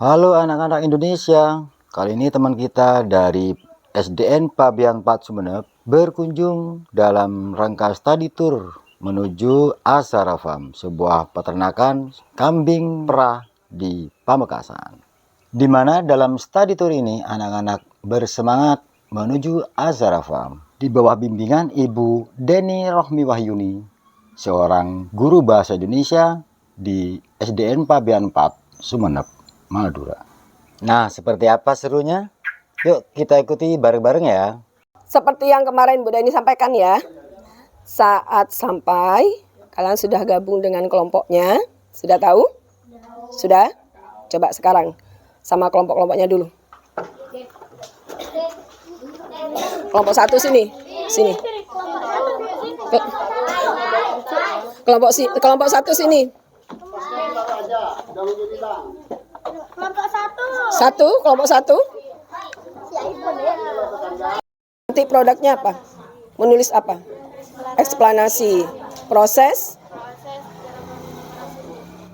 Halo anak-anak Indonesia, kali ini teman kita dari SDN Pabean 4 Sumeneb berkunjung dalam rangka study tour menuju Azahra Farm, sebuah peternakan kambing perah di Pamekasan. Di mana dalam study tour ini anak-anak bersemangat menuju Azahra Farm di bawah bimbingan Ibu Deni Rohmi Wahyuni, seorang guru bahasa Indonesia di SDN Pabean 4 Sumeneb, Madura. Nah, seperti apa serunya? Yuk kita ikuti bareng-bareng ya. Seperti yang kemarin Bu Deni sampaikan ya, saat sampai kalian sudah gabung dengan kelompoknya. Sudah tahu? Sudah? Coba sekarang sama kelompok-kelompoknya dulu. Kelompok satu sini. Sini. Kelompok satu sini. Kelompok satu. Nanti produknya apa? Menulis apa? Eksplanasi proses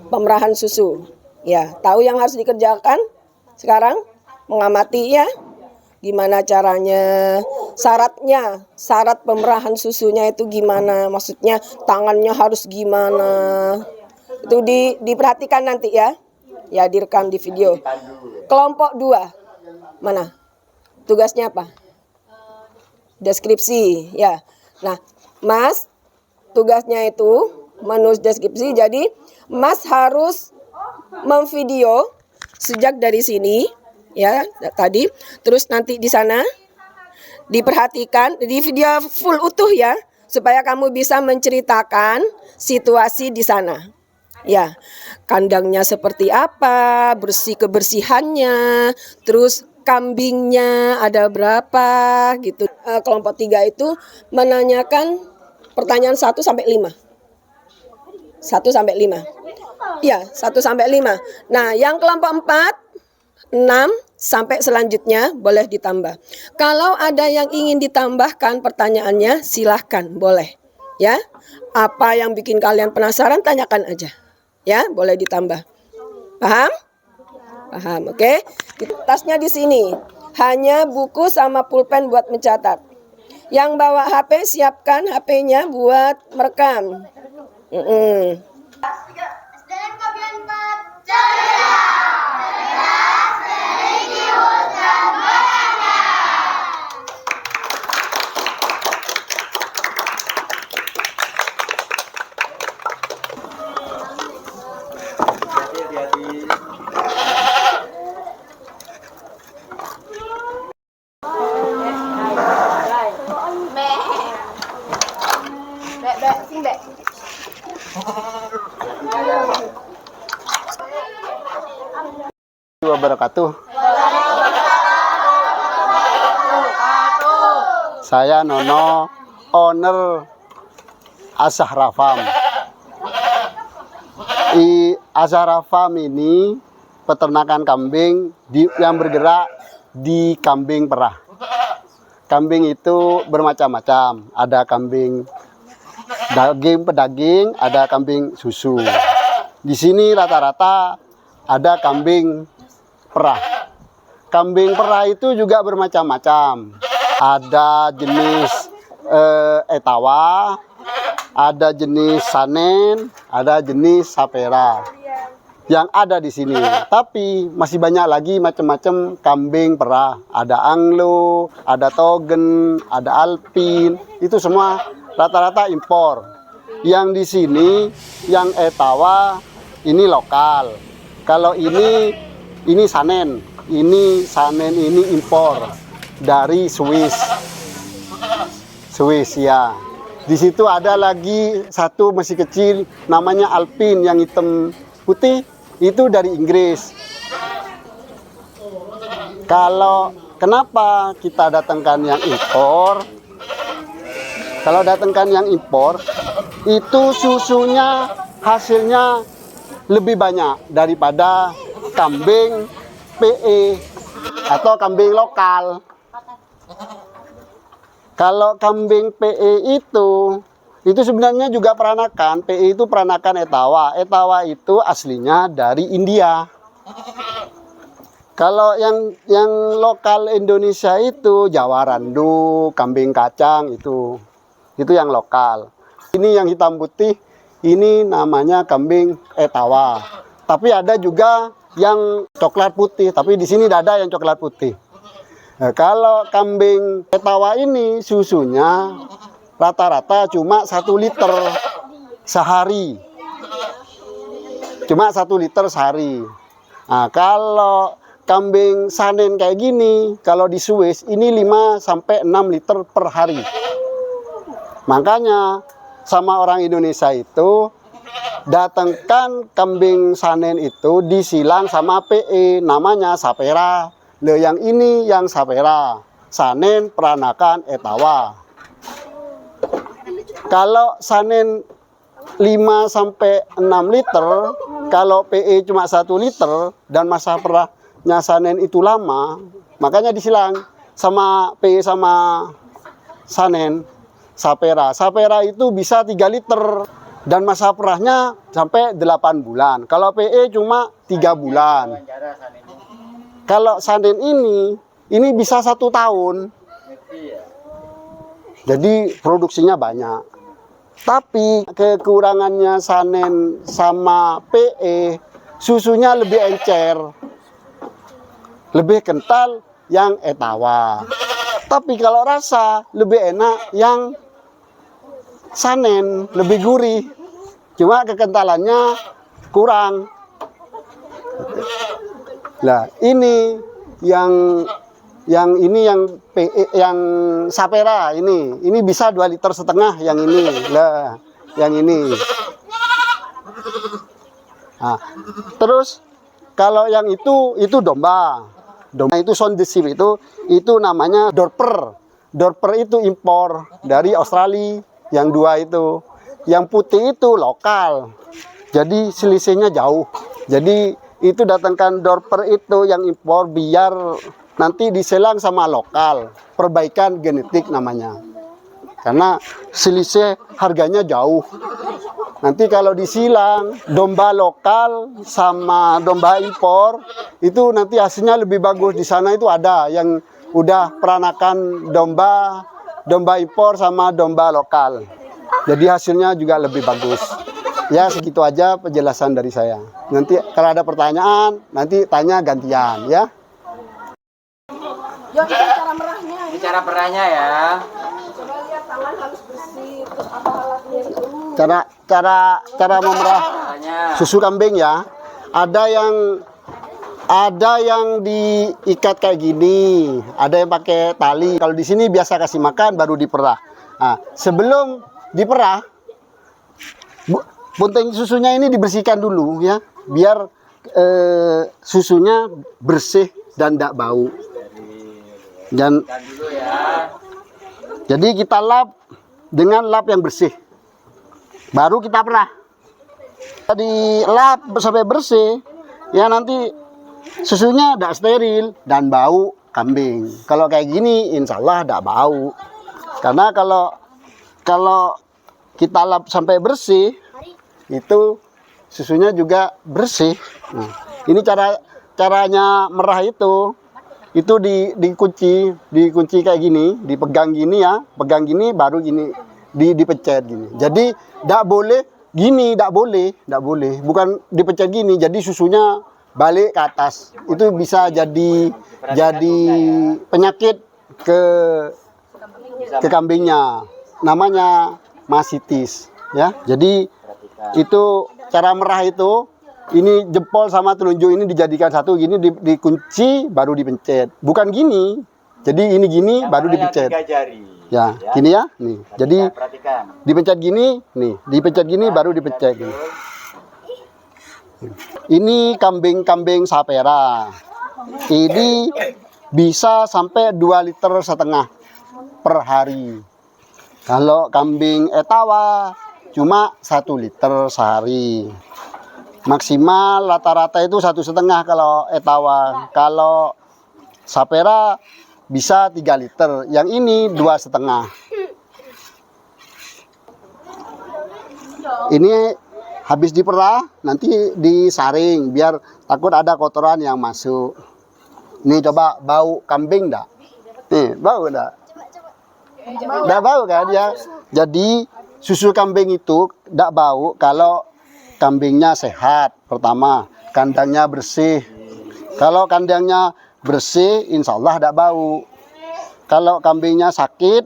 pemerahan susu. Ya, tahu yang harus dikerjakan sekarang? Mengamati ya. Gimana caranya? Syarat pemerahan susunya itu gimana? Maksudnya tangannya harus gimana? Itu diperhatikan nanti ya. Ya, direkam di video. Kelompok 2. Mana? Tugasnya apa? Deskripsi, ya. Nah, Mas tugasnya itu menulis deskripsi. Jadi, Mas harus memvideo sejak dari sini, ya, tadi. Terus nanti di sana diperhatikan, di video full utuh ya, supaya kamu bisa menceritakan situasi di sana. Ya, kandangnya seperti apa, kebersihannya, terus kambingnya ada berapa gitu. Kelompok 3 itu menanyakan pertanyaan 1 sampai 5. 1 sampai 5. Ya, 1 sampai 5. Nah, yang kelompok 4, 6 sampai selanjutnya boleh ditambah. Kalau ada yang ingin ditambahkan pertanyaannya, silahkan, boleh. Ya, apa yang bikin kalian penasaran, tanyakan aja. Ya, boleh ditambah. Paham? Paham, oke? Tasnya di sini. Hanya buku sama pulpen buat mencatat. Yang bawa HP, siapkan HP-nya buat merekam. SDN Pabean 4 ceria, cerdas, religius, dan berani. Wabarakatuh. Saya Nono, owner Azahra Farm. Azahra Farm ini peternakan kambing yang bergerak di kambing perah. Kambing itu bermacam-macam. Ada kambing daging pedaging, ada kambing susu. Di sini rata-rata ada kambing perah. Kambing perah itu juga bermacam-macam. Ada jenis etawa, ada jenis sanen, ada jenis sapera yang ada di sini. Tapi masih banyak lagi macam-macam kambing perah. Ada Anglo, ada Togen, ada Alpin. Itu semua rata-rata impor. Yang di sini, yang etawa ini lokal. Kalau ini sanen. Ini sanen, ini impor dari Swiss. Swiss ya. Di situ ada lagi satu masih kecil namanya Alpin yang hitam putih, itu dari Inggris. Kalau kenapa kita datangkan yang impor? Kalau datangkan yang impor, itu susunya hasilnya lebih banyak daripada kambing PE atau kambing lokal. Kalau kambing PE itu sebenarnya juga peranakan. PE itu peranakan etawa. Etawa itu aslinya dari India. Kalau yang lokal Indonesia itu Jawa Randu, kambing kacang itu yang lokal. Ini yang hitam putih, ini namanya kambing Etawa. Tapi ada juga yang coklat putih, tapi di sini tidak ada yang coklat putih. Nah, kalau kambing Etawa ini susunya rata-rata cuma 1 liter sehari. Cuma 1 liter sehari. Nah, kalau kambing Sanen kayak gini, kalau di Swiss ini 5 sampai 6 liter per hari. Makanya sama orang Indonesia itu datangkan kambing Sanen itu disilang sama PE, namanya Sapera. Loh, yang ini yang Sapera, Sanen peranakan Etawa. Kalau Sanen 5 sampai 6 liter, kalau PE cuma 1 liter dan masa perahnya Sanen itu lama, makanya disilang sama PE sama Sanen Sapera. Sapera itu bisa 3 liter dan masa perahnya sampai 8 bulan. Kalau PE cuma 3 bulan. Kalau Sanen ini bisa 1 tahun. Jadi produksinya banyak. Tapi kekurangannya Sanen sama PE, susunya lebih encer, lebih kental yang Etawa. Tapi kalau rasa lebih enak yang Sanen, lebih gurih. Cuma kekentalannya kurang. Nah, ini yang PE, yang Sapera ini bisa 2,5 liter yang ini. Lah, yang ini. Nah, terus kalau yang itu domba. Domba itu Sondesir itu namanya Dorper. Dorper itu impor dari Australia, yang 2 itu. Yang putih itu lokal. Jadi selisihnya jauh. Jadi itu datangkan Dorper itu yang impor biar nanti diselang sama lokal, perbaikan genetik namanya. Karena selisih harganya jauh. Nanti kalau disilang domba lokal sama domba impor, itu nanti hasilnya lebih bagus. Di sana itu ada yang udah peranakan domba impor sama domba lokal. Jadi hasilnya juga lebih bagus. Ya, segitu aja penjelasan dari saya. Nanti kalau ada pertanyaan, nanti tanya gantian ya. Ya, cara merahnya. Ini cara perahnya ya. Coba lihat tangan harus bersih. Terus apa alatnya itu? Cara memerah Perahnya. susu kambing ya. Ada yang diikat kayak gini, ada yang pakai tali. Kalau di sini biasa kasih makan baru diperah. Nah, sebelum diperah, bunting susunya ini dibersihkan dulu ya, biar susunya bersih dan tidak bau. Dan Dulu ya. jadi kita lap dengan lap yang bersih, baru kita perah. Jadi lap sampai bersih, ya nanti susunya tidak steril dan bau kambing. Kalau kayak gini, insya Allah tidak bau. Karena kalau kita lap sampai bersih, itu susunya juga bersih. Nah, ini caranya merah itu dikunci kayak gini, dipegang gini ya, pegang gini baru gini dipencet gini. Jadi tidak boleh gini, tidak boleh, bukan dipencet gini. Jadi susunya balik ke atas, itu bisa jadi penyakit ke kambingnya, namanya masitis ya. Jadi itu cara merah itu. Ini jempol sama telunjuk ini dijadikan satu gini, dikunci baru dipencet. Bukan gini. Jadi ini gini Yang baru mana yang dipencet. 3 jari. Ya, gini ya. Nih. Jadi Perhatikan. dipencet gini, nih, dipencet gini baru dipencet gini. Ini kambing-kambing Sapera. Ini bisa sampai 2,5 liter per hari. Kalau kambing Etawa cuma 1 liter sehari. Maksimal rata-rata itu 1,5 kalau Etawa. Kalau Sapera bisa 3 liter. Yang ini 2,5. Ini habis diperah, nanti disaring biar takut ada kotoran yang masuk. Nih coba bau kambing dah. Nih bau dah. Dah bau kan ya. Jadi susu kambing itu tidak bau kalau kambingnya sehat. Pertama, kandangnya bersih. Kalau kandangnya bersih, insya Allah tidak bau. Kalau kambingnya sakit,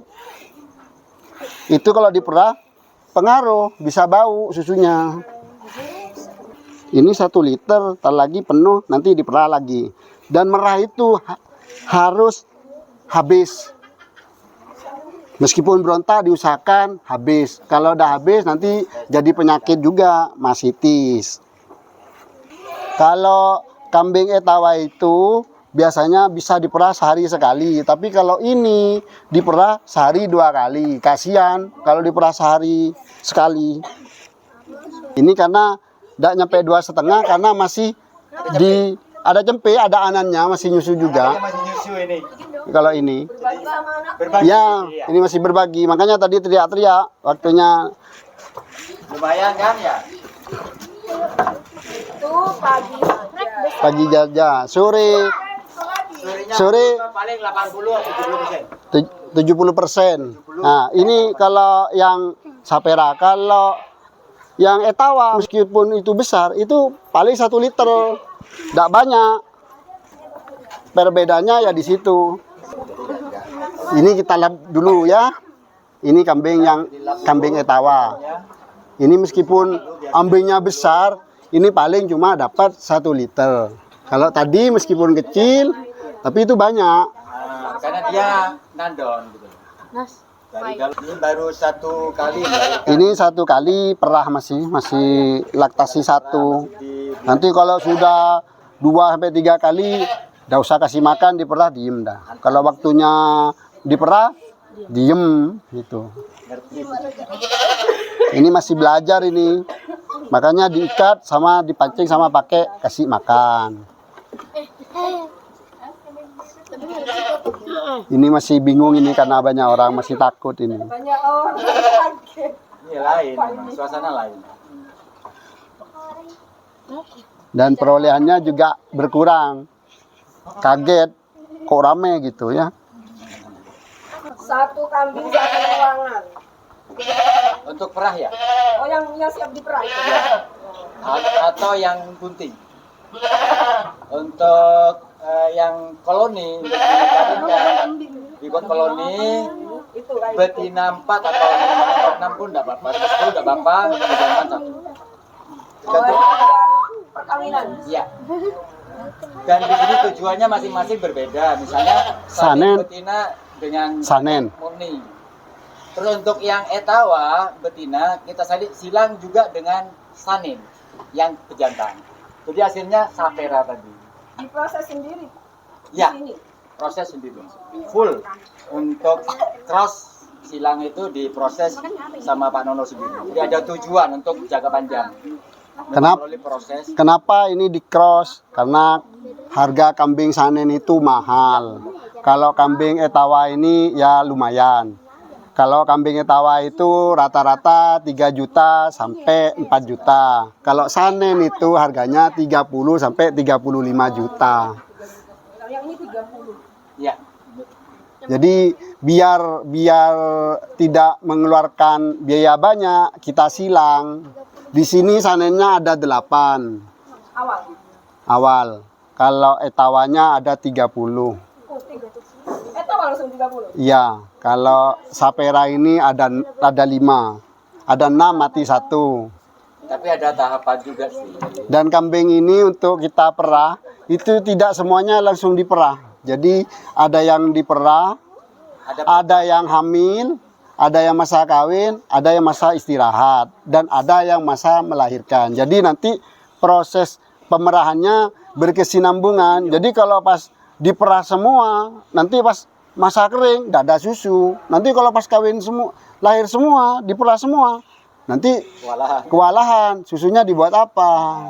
itu kalau diperah pengaruh, bisa bau susunya. Ini 1 liter, tar lagi penuh, nanti diperah lagi. Dan merah itu harus habis. Meskipun berontak diusahakan habis. Kalau udah habis nanti jadi penyakit juga, masitis. Kalau kambing etawa itu biasanya bisa diperah sehari sekali. Tapi kalau ini diperah sehari 2 kali. Kasihan kalau diperah sehari sekali. Ini karena tidak nyampe 2,5 karena masih ada cempe, ada anannya, masih nyusu juga. Masih nyusu ini. Kalau ini, Berbagi. ya ini masih berbagi. Makanya tadi teriak-teriak waktunya. Lumayan kan ya? Itu pagi saja. Pagi jaja, sore Sorenya Sore. paling 80 atau 70%. 70%. Nah, ini kalau yang sapera. Kalau yang etawa meskipun itu besar, itu paling 1 liter. Tidak banyak. Perbedaannya ya di situ. Ini kita lihat dulu ya. Ini kambing etawa. Ini meskipun ambingnya besar, ini paling cuma dapat 1 liter. Kalau tadi meskipun kecil, tapi itu banyak. Nah, karena dia nandon gitu. Ini baru 1 kali melahirkan. Ini 1 kali perah masih laktasi 1. Nanti kalau sudah 2-3 kali, nggak usah kasih makan, diperah diem dah. Kalau waktunya diperah, diem gitu. Ini masih belajar ini, makanya diikat sama dipancing sama pakai kasih makan. Ini masih bingung ini karena banyak orang masih takut ini. Banyak orang. Ini lain, memang. Suasana lain. Dan perolehannya juga berkurang. Kaget, kok rame gitu ya. 1 kambing 1 ruangan. Untuk perah ya? Oh, yang siap diperah. Atau yang bunting? Untuk yang koloni, dibuat koloni, Itu kayak betina 4 atau 6 pun tidak apa-apa, 10 tidak apa-apa, jangan 1. perkawinan. Iya. Dan di sini tujuannya masing-masing berbeda. Misalnya Sanen. betina dengan Sanen. murni. Terus untuk yang etawa betina kita silang juga dengan sanin yang pejantan. Jadi hasilnya sapera tadi. Diproses sendiri. Ya, Di sini. proses sendiri. Full. Untuk cross silang itu diproses sama Pak Nono sendiri. Jadi ada tujuan untuk jangka panjang. Kenapa? Melalui proses. Kenapa ini di cross? Karena harga kambing sanen itu mahal. Kalau kambing etawa ini ya lumayan. Kalau kambing etawa itu rata-rata 3 juta sampai 4 juta. Kalau sanen itu harganya 30 sampai 35 juta. Yang ini 30. Ya. Jadi biar tidak mengeluarkan biaya banyak, kita silang. Di sini sanennya ada 8 awal. Kalau etawanya ada 30. Oh, 30. Langsung 30. Iya, kalau sapera ini ada 5. Ada 6 mati 1. Tapi ada tahapan juga sih. Dan kambing ini untuk kita perah, itu tidak semuanya langsung diperah. Jadi ada yang diperah, ada yang hamil, ada yang masa kawin, ada yang masa istirahat, dan ada yang masa melahirkan. Jadi nanti proses pemerahannya berkesinambungan. Jadi kalau pas diperah semua, nanti pas masa kering tidak ada susu. Nanti kalau pas kawin semua, lahir semua, diperah semua, nanti kewalahan. Susunya dibuat apa?